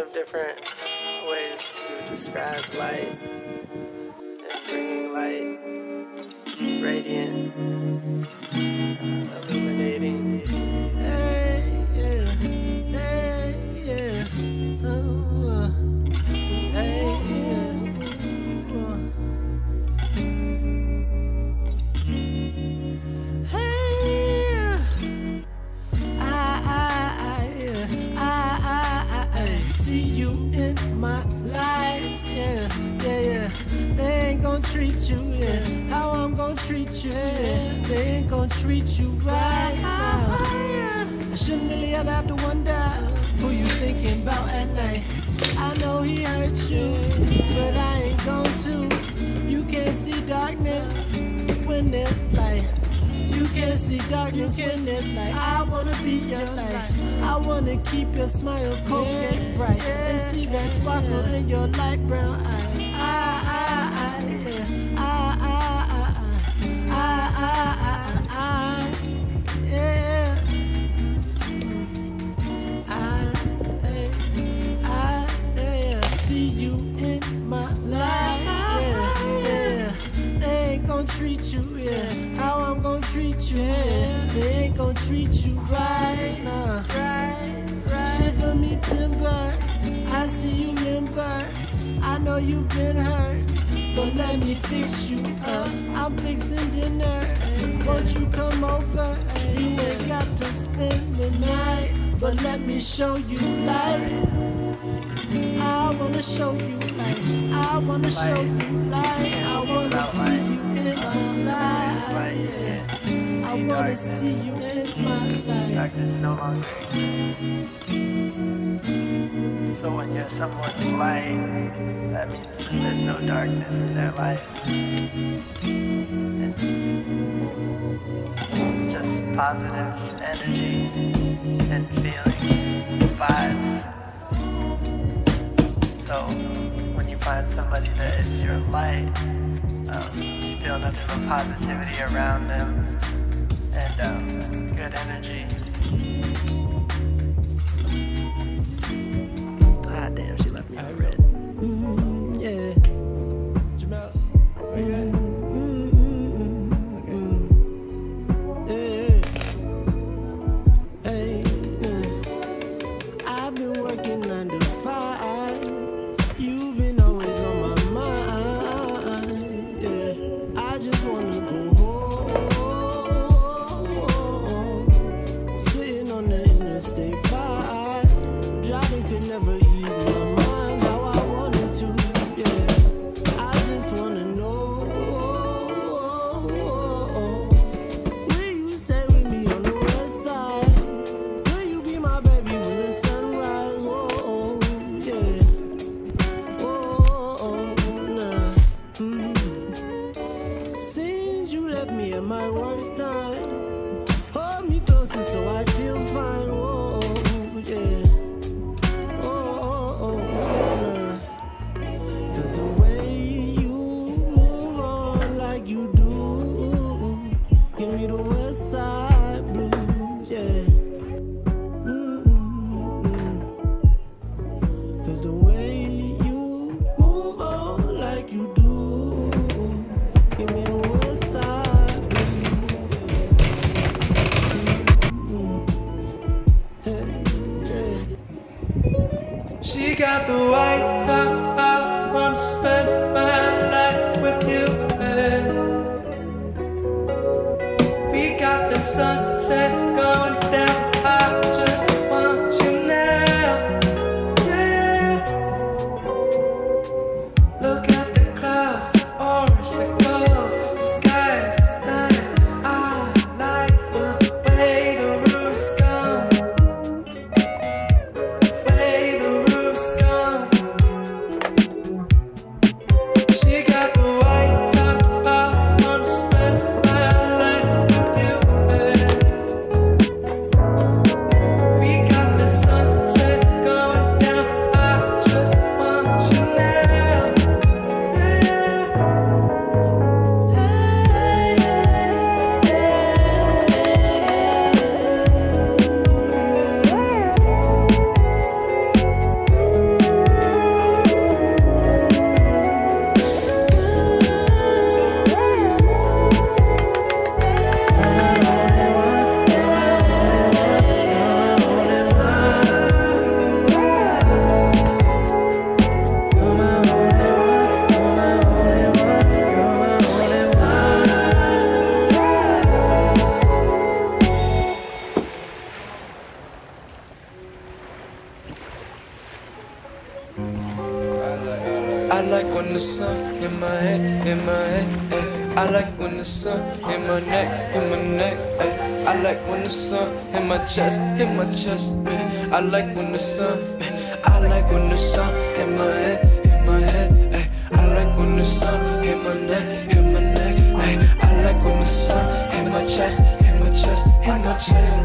of different ways to describe light and bringing light, radiant, illuminating. Hey, yeah, hey, yeah, hey, yeah, I see you in my life, yeah. They ain't gon' treat you, yeah. How I'm gon' treat you, yeah. They ain't gon' treat you right now. I shouldn't really ever have to wonder who you thinking about at night. I know he hurt you, but I ain't gon' to. You can't see darkness when there's light. You can't see darkness when there's light. I wanna be your light. I wanna keep your smile cold and bright, and see that sparkle in your light brown eyes. See you in my life, yeah. They ain't gon' treat you, yeah. How I'm gon' treat you, yeah. They ain't gon' treat you right, nah. Right. Shiver me timber, I see you limber. I know you've been hurt, but let me fix you up. I'm fixing dinner, won't you come over? You ain't got to spend the night, but let me show you light. I wanna show you light. I wanna show you light. I wanna see you in my life. I wanna see you in my life. Darkness no longer exists. So when you're someone's light, that means that there's no darkness in their life. And just positive energy and feelings, vibes. So when you find somebody that is your light, you feel nothing but positivity around them and good energy. Ah, damn, she left me on red. Yeah. Jamel, where you at? I've been working 9 to 5. You've been always on my mind, yeah. I just wanna go home. Sitting on the Interstate 5. Driving could never ease my mind how I wanted to, yeah. I just wanna know, will you stay with me on the west side? Will you be my baby when the sunrise? Whoa, yeah. Since you left me at my worst time, hold me closer so I feel fine. Whoa, yeah. Cause the way you move on like you do, give me the west side blues, yeah. Cause the way you move on like you do, give me the west side blues. She got the white top, I wanna spend my life with you, We got the sunset going down, I just want you now, yeah. Look at the clouds, the orange, the gold, the sky is nice. I like the way the roof's gone, way the roof's gone. when the sun in my head, in my head, ay. I like when the sun in my neck, in my neck, ay. I like when the sun in my chest, ay. I like when the sun, I like when the sun in my head, in my head, ay. I like when the sun in my neck, in my neck, ay. I like when the sun in my chest, in my chest, in my chest.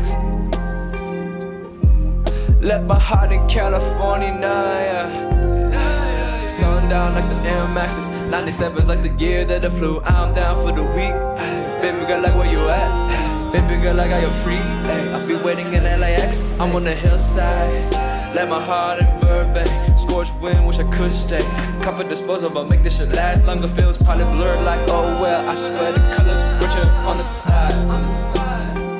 Left my heart in California now, yeah. Sundown like some Air Maxes. 97's like the year that I flew. I'm down for the week. Baby girl, like where you at? Baby girl, like are you free? I'll be waiting in LAX. I'm on the hillside. Let my heart in Burbank. Scorched wind, wish I could stay. Cup of disposable, make this shit last longer. Feels probably blurred like oh well. I swear the colors richer on the side.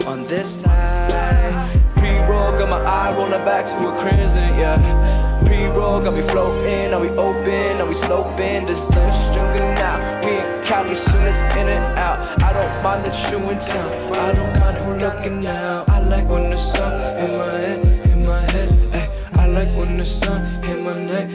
On this side. Pre-roll, got my eye rolling back to a crimson, yeah. Pre-roll, got me floating, are we open, are we sloping? This left stringing out, we in Cali, soon as in and out. I don't mind that you in town, I don't mind who looking now. I like when the sun in my head, ay. I like when the sun in my neck,